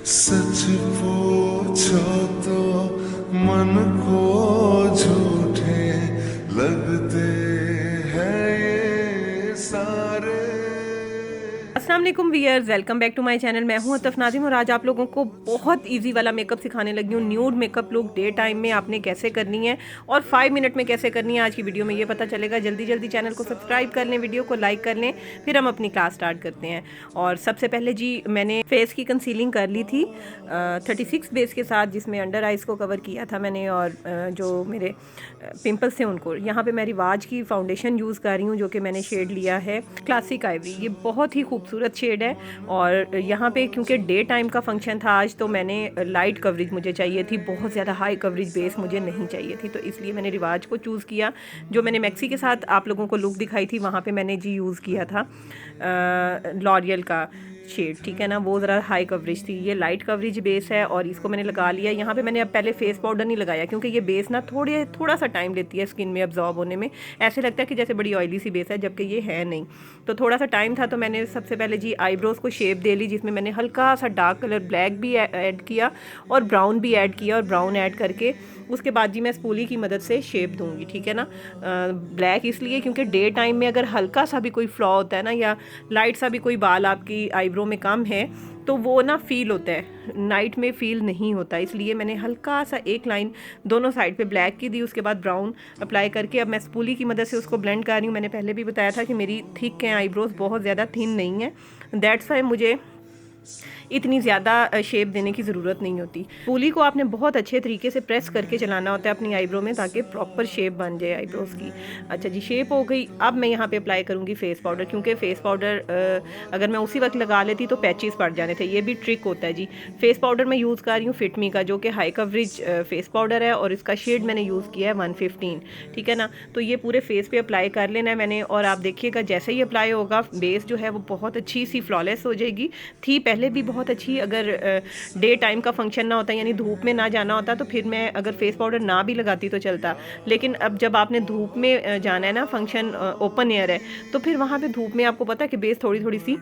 सच पूछो तो मन को झूठे लगते हैं ये सारे। अस्सलाम वालेकुम viewers, welcome back to my channel. मैं हूं अतफ नाज़िम और आज आप लोगों को बहुत इजी वाला मेकअप सिखाने लगी हूं। Nude makeup look day time में आपने कैसे करनी है और 5 मिनट में कैसे करनी है, आज की वीडियो में ये पता चलेगा। जल्दी जल्दी चैनल को सब्सक्राइब कर लें, वीडियो को लाइक कर लें, फिर हम अपनी क्लास स्टार्ट करते हैं। और सबसे पहले जी मैंने फेस की कंसीलिंग कर ली थी 36 बेस के साथ, जिसमें अंडर आइज़ को कवर किया था मैंने और जो मेरे पिंपल्स थे उनको। यहाँ पे मैं रिवाज की फाउंडेशन यूज़ कर रही हूँ जो कि मैंने शेड लिया है क्लासिक आइवरी। ये बहुत ही खूबसूरत शेड है। और यहाँ पे क्योंकि डे टाइम का फंक्शन था आज, तो मैंने लाइट कवरेज मुझे चाहिए थी, बहुत ज़्यादा हाई कवरेज बेस मुझे नहीं चाहिए थी, तो इसलिए मैंने रिवाज को चूज़ किया। जो मैंने मैक्सी के साथ आप लोगों को लुक दिखाई थी वहाँ पे मैंने जी यूज़ किया था लॉरियल का शेड, ठीक है ना, वो ज़रा हाई कवरेज थी। ये लाइट कवरेज बेस है और इसको मैंने लगा लिया। यहाँ पे मैंने अब पहले फेस पाउडर नहीं लगाया क्योंकि ये बेस ना थोड़ा सा टाइम लेती है स्किन में अब्जॉर्ब होने में। ऐसे लगता है कि जैसे बड़ी ऑयली सी बेस है, जबकि ये है नहीं। तो थोड़ा सा टाइम था, तो मैंने सबसे पहले जी आईब्रोज़ को शेप दे ली, जिसमें मैंने हल्का सा डार्क कलर ब्लैक भी ऐड किया और ब्राउन भी ऐड किया। और ब्राउन ऐड करके उसके बाद जी मैं स्पूली की मदद से शेप दूंगी, ठीक है ना। ब्लैक इसलिए क्योंकि डे टाइम में अगर हल्का सा भी कोई फ्लॉ होता है ना, या लाइट सा भी कोई बाल आपकी आईब्रो में कम है, तो वो ना फील होता है, नाइट में फील नहीं होता। इसलिए मैंने हल्का सा एक लाइन दोनों साइड पे ब्लैक की दी, उसके बाद ब्राउन अप्लाई करके अब मैं स्पूली की मदद से उसको ब्लेंड कर रही हूँ। मैंने पहले भी बताया था कि मेरी थिक है आईब्रोज, बहुत ज़्यादा थिन नहीं है, दैट्स वाई मुझे इतनी ज़्यादा शेप देने की ज़रूरत नहीं होती। पूली को आपने बहुत अच्छे तरीके से प्रेस करके चलाना होता है अपनी आईब्रो में, ताकि प्रॉपर शेप बन जाए आईब्रोज़ की। अच्छा जी, शेप हो गई। अब मैं यहाँ पे अप्लाई करूँगी फेस पाउडर, क्योंकि फेस पाउडर अगर मैं उसी वक्त लगा लेती तो पैचेस पड़ जाने थे। ये भी ट्रिक होता है जी। फेस पाउडर मैं यूज़ कर रही हूँ फिटमी का, जो कि हाई कवरेज फेस पाउडर है और इसका शेड मैंने यूज़ किया है 115, ठीक है ना। तो ये पूरे फेस पे अप्लाई कर लेना है मैंने। और आप देखिएगा जैसे ही अप्लाई होगा, बेस जो है वो बहुत अच्छी सी फ्लॉलेस हो जाएगी। थी पहले भी बहुत अच्छी। अगर डे टाइम का फंक्शन ना होता, यानी धूप में ना जाना होता, तो फिर मैं अगर फेस पाउडर ना भी लगाती तो चलता। लेकिन अब जब आपने धूप में जाना है ना, फंक्शन ओपन एयर है, तो फिर वहाँ पे धूप में आपको पता है कि बेस थोड़ी थोड़ी सी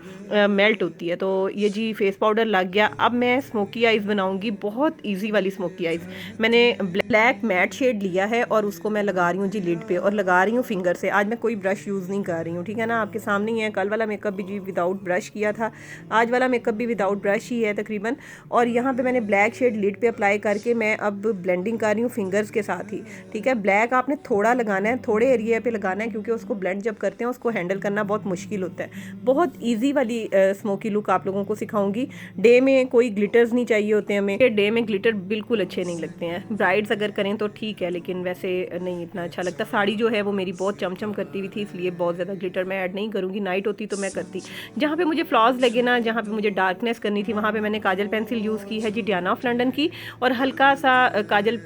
मेल्ट होती है। तो ये जी फेस पाउडर लग गया। अब मैं स्मोकी आइज़ बनाऊँगी, बहुत ईजी वाली स्मोकी आइज़। मैंने ब्लैक मैट शेड लिया है और उसको मैं लगा रही हूँ जी लिड पे, और लगा रही हूँ फिंगर से। आज मैं कोई ब्रश यूज़ नहीं कर रही हूँ, ठीक है ना, आपके सामने ही है। कल वाला मेकअप भी जी विदाउट ब्रश किया था, आज वाला मेकअप भी विदाउट ब्रश ही है तकरीबन। और यहाँ पे मैंने ब्लैक शेड लिड पे अप्लाई करके मैं अब ब्लेंडिंग कर रही हूँ फिंगर्स के साथ ही, ठीक है। ब्लैक आपने थोड़ा लगाना है, थोड़े एरिया पे लगाना है, क्योंकि उसको ब्लेंड जब करते हैं उसको हैंडल करना बहुत मुश्किल होता है। बहुत ईजी वाली स्मोकी लुक आप लोगों को सिखाऊंगी। डे में कोई ग्लिटर्स नहीं चाहिए होते हमें, डे में ग्लिटर बिल्कुल अच्छे नहीं लगते हैं। ब्राइड्स अगर करें तो ठीक है, लेकिन वैसे नहीं इतना अच्छा लगता। साड़ी जो है वो मेरी बहुत चमचम करती हुई थी, इसलिए बहुत ज़्यादा ग्लिटर मैं ऐड नहीं करूँगी। नाइट होती तो मैं करती। जहाँ पे मुझे फ्लॉज लगे ना, जहाँ पे मुझे डार्कनेस करनी थी, वहाँ पे मैंने काजल पेंसिल यूज़ की है जी डियाना ऑफ लंदन की, और हल्का सा काजल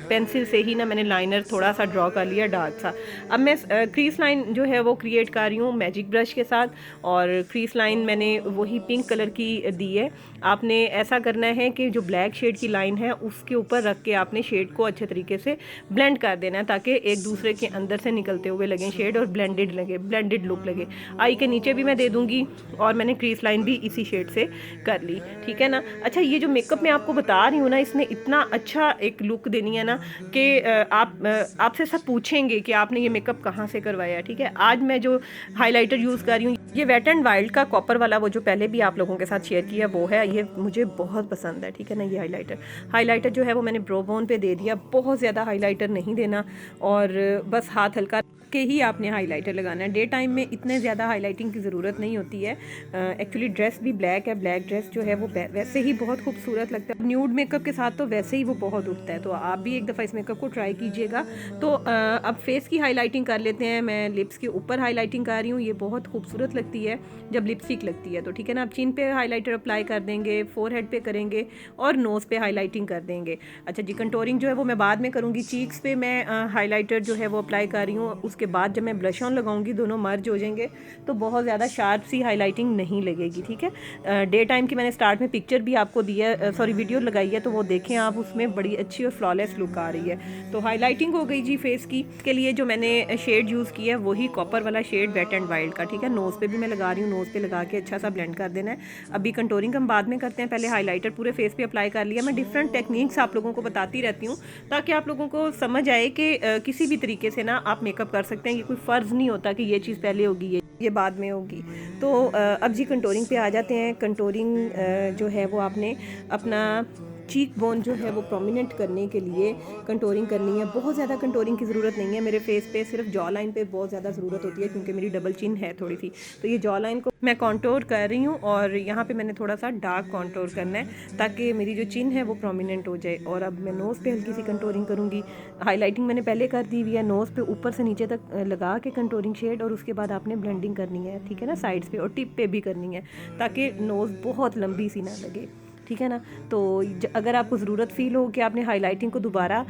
पेंसिल से ही ना मैंने लाइनर थोड़ा सा ड्रॉ कर लिया डार्क सा। अब मैं क्रीज लाइन जो है वो क्रिएट कर रही हूँ मैजिक ब्रश के साथ, और क्रीज लाइन मैंने वही पिंक कलर की दी है। आपने ऐसा करना है कि जो ब्लैक शेड की लाइन है उसके ऊपर रख के आपने शेड को अच्छे तरीके से ब्लेंड कर देना है, ताकि एक दूसरे के अंदर से निकलते हुए लगें शेड और ब्लेंडेड लगे, ब्लेंडेड लुक लगे। आई के नीचे भी मैं दे दूँगी, और मैंने क्रीज लाइन भी इसी शेड से कर ली, ठीक है ना। अच्छा, ये जो मेकअप मैं आपको बता रही हूँ ना, इसने इतना अच्छा एक लुक देनी है ना कि आपसे सब पूछेंगे कि आपने ये मेकअप कहाँ से करवाया, ठीक है। आज मैं जो हाइलाइटर यूज़ कर रही हूँ, ये वेट एंड वाइल्ड का कॉपर वाला, वो जो पहले भी आप लोगों के साथ शेयर किया वो है। ये मुझे बहुत पसंद है, ठीक है ना। ये हाइलाइटर जो है वो मैंने ब्रो बोन पे दे दिया। बहुत ज़्यादा हाइलाइटर नहीं देना, और बस हाथ हल्का के ही आपने हाइलाइटर लगाना है। डे टाइम में इतने ज़्यादा हाइलाइटिंग की ज़रूरत नहीं होती है। एक्चुअली ड्रेस भी ब्लैक है, ब्लैक ड्रेस जो है वो वैसे ही बहुत खूबसूरत लगता है। न्यूड मेकअप के साथ तो वैसे ही वो बहुत उठता है, तो आप भी एक दफ़ा इस मेकअप को ट्राई कीजिएगा। तो अब फेस की हाइलाइटिंग कर लेते हैं। मैं लिप्स के ऊपर हाइलाइटिंग कर रही हूँ, ये बहुत खूबसूरत लगती है जब लिपस्टिक लगती है, तो ठीक है ना। अब चिन पे हाइलाइटर अप्लाई कर देंगे, फोरहेड पे करेंगे, और नोज़ पे हाईलाइटिंग कर देंगे। अच्छा जी, कंटोरिंग जो है वो मैं बाद में करूँगी। चीक्स पे मैं हाइलाइटर जो है वो अप्लाई कर रही हूँ। उसके बाद जब मैं ब्लश ऑन लगाऊंगी दोनों मर्ज हो जाएंगे तो बहुत ज़्यादा शार्प सी हाईलाइटिंग नहीं लगेगी, ठीक है। डे टाइम की मैंने स्टार्ट में पिक्चर भी आपको दिया, सॉरी वीडियो लगाई है, तो वो देखें आप, उसमें बड़ी अच्छी और फ्लॉलेस लुक आ रही है। तो हाईलाइटिंग हो गई जी फेस की। इसके लिए जो मैंने शेड यूज़ किया है वही कॉपर वाला शेड वेट एंड वाइल्ड का, ठीक है। नोज़ पे भी मैं लगा रही हूँ, नोज़ पे लगा के अच्छा सा ब्लेंड कर देना है। अभी कंटूरिंग हम बाद में करते हैं, पहले हाईलाइटर पूरे फेस पे अप्लाई कर लिया। मैं डिफरेंट टेक्निक्स आप लोगों को बताती रहती हूँ ताकि आप लोगों को समझ आए कि किसी भी तरीके से ना आप मेकअप कर सकते हैं। ये कोई फ़र्ज़ नहीं होता कि ये चीज़ पहले होगी ये बाद में होगी। तो अब जी कंटूरिंग पे आ जाते हैं। कंटूरिंग जो है वो आपने अपना चीक बोन जो है वो प्रोमिनेंट करने के लिए कंटूरिंग करनी है। बहुत ज़्यादा कंटूरिंग की ज़रूरत नहीं है मेरे फेस पे, सिर्फ जॉ लाइन पे बहुत ज़्यादा ज़रूरत होती है क्योंकि मेरी डबल चिन है थोड़ी सी। तो ये जॉ लाइन को मैं कॉन्टोर कर रही हूँ और यहाँ पे मैंने थोड़ा सा डार्क कॉन्टोर करना है ताकि मेरी जो चिन है वो प्रोमिनेंट हो जाए। और अब मैं नोज़ पे हल्की सी कंटूरिंग करूँगी। हाईलाइटिंग मैंने पहले कर दी हुई है, नोज़ पे ऊपर से नीचे तक लगा के कंटूरिंग शेड, और उसके बाद आपने ब्लेंडिंग करनी है, ठीक है ना, साइड्स पे और टिप पे भी करनी है ताकि नोज़ बहुत लंबी सी ना लगे, ठीक है ना। तो अगर आपको ज़रूरत फ़ील हो कि आपने हाईलाइटिंग को दोबारा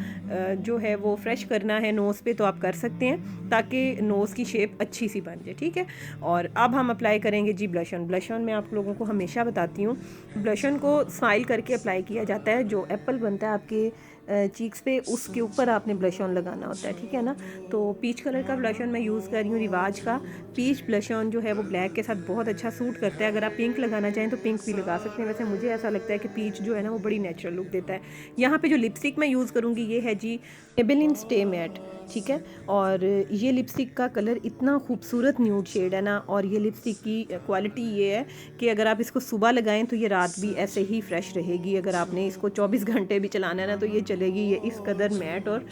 जो है वो फ्रेश करना है नोज़ पे, तो आप कर सकते हैं ताकि नोज़ की शेप अच्छी सी बन जाए, ठीक है। और अब हम अप्लाई करेंगे जी ब्लश ऑन। ब्लश ऑन मैं आप लोगों को हमेशा बताती हूँ, ब्लश ऑन को स्माइल करके अप्लाई किया जाता है। जो एप्पल बनता है आपके चीक्स पे, उसके ऊपर आपने ब्लश ऑन लगाना होता है, ठीक है ना। तो पीच कलर का ब्लश ऑन मैं यूज़ कर रही हूँ, रिवाज का। पीच ब्लश ऑन जो है वो ब्लैक के साथ बहुत अच्छा सूट करता है। अगर आप पिंक लगाना चाहें तो पिंक भी लगा सकते हैं, वैसे मुझे ऐसा लगता है कि पीच जो है ना वो बड़ी नेचुरल लुक देता है। यहाँ पे जो लिपस्टिक मैं यूज़ करूँगी ये है जी मेबेलिन स्टे मैट, ठीक है। और ये लिपस्टिक का कलर इतना खूबसूरत न्यूड शेड है ना, और ये लिपस्टिक की क्वालिटी ये है कि अगर आप इसको सुबह लगाएं तो ये रात भी ऐसे ही फ्रेश रहेगी। अगर आपने इसको 24 घंटे भी चलाना है ना तो ये चलेगी। ये इस कदर मैट और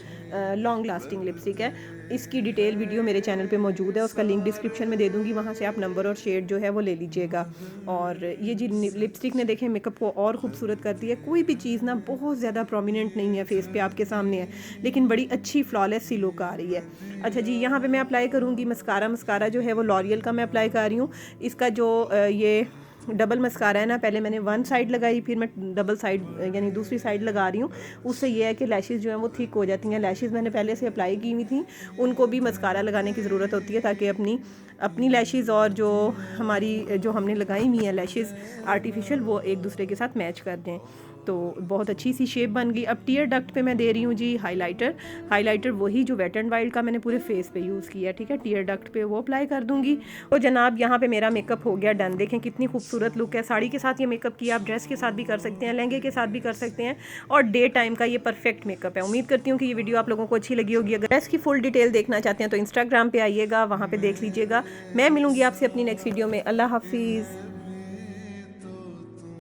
लॉन्ग लास्टिंग लिपस्टिक है। इसकी डिटेल वीडियो मेरे चैनल पे मौजूद है, उसका लिंक डिस्क्रिप्शन में दे दूँगी, वहाँ से आप नंबर और शेड जो है वो ले लीजिएगा। और ये जी लिपस्टिक ने देखें मेकअप को और खूबसूरत करती है। कोई भी चीज़ ना बहुत ज़्यादा प्रोमिनेंट नहीं है फेस पे, आपके सामने है, लेकिन बड़ी अच्छी फ्लॉलेस सी लुक आ रही है। अच्छा जी, यहाँ पे मैं अप्लाई करूँगी मस्कारा। मस्कारा जो है वो लॉरियल का मैं अप्लाई कर रही हूँ। इसका जो ये डबल मस्कारा है ना, पहले मैंने वन साइड लगाई, फिर मैं डबल साइड यानी दूसरी साइड लगा रही हूँ। उससे ये है कि लैशेज़ जो हैं वो थिक हो जाती हैं। लैशेज़ मैंने पहले से अप्लाई की हुई थी, उनको भी मस्कारा लगाने की ज़रूरत होती है ताकि अपनी लैशेज़ और जो हमारी जो हमने लगाई हुई हैं लैशेज़ आर्टिफिशियल, वो एक दूसरे के साथ मैच कर दें। तो बहुत अच्छी सी शेप बन गई। अब टीयर डक्ट पे मैं दे रही हूँ जी हाइलाइटर वही जो वेट एंड वाइल्ड का मैंने पूरे फेस पे यूज़ किया, ठीक है। टीयर डक्ट पे वो अप्लाई कर दूँगी। तो जनाब यहाँ पे मेरा मेकअप हो गया डन। देखें कितनी खूबसूरत लुक है। साड़ी के साथ ये मेकअप किया, आप ड्रेस के साथ भी कर सकते हैं, लहंगे के साथ भी कर सकते हैं, और डे टाइम का ये परफेक्ट मेकअप है। उम्मीद करती हूँ कि ये वीडियो आप लोगों को अच्छी लगी होगी। अगर ड्रेस की फुल डिटेल देखना चाहते हैं तो इंस्टाग्राम पे आइएगा, वहाँ पे देख लीजिएगा। मैं मिलूँगी आपसे अपनी नेक्स्ट वीडियो में। अल्लाह हाफिज़।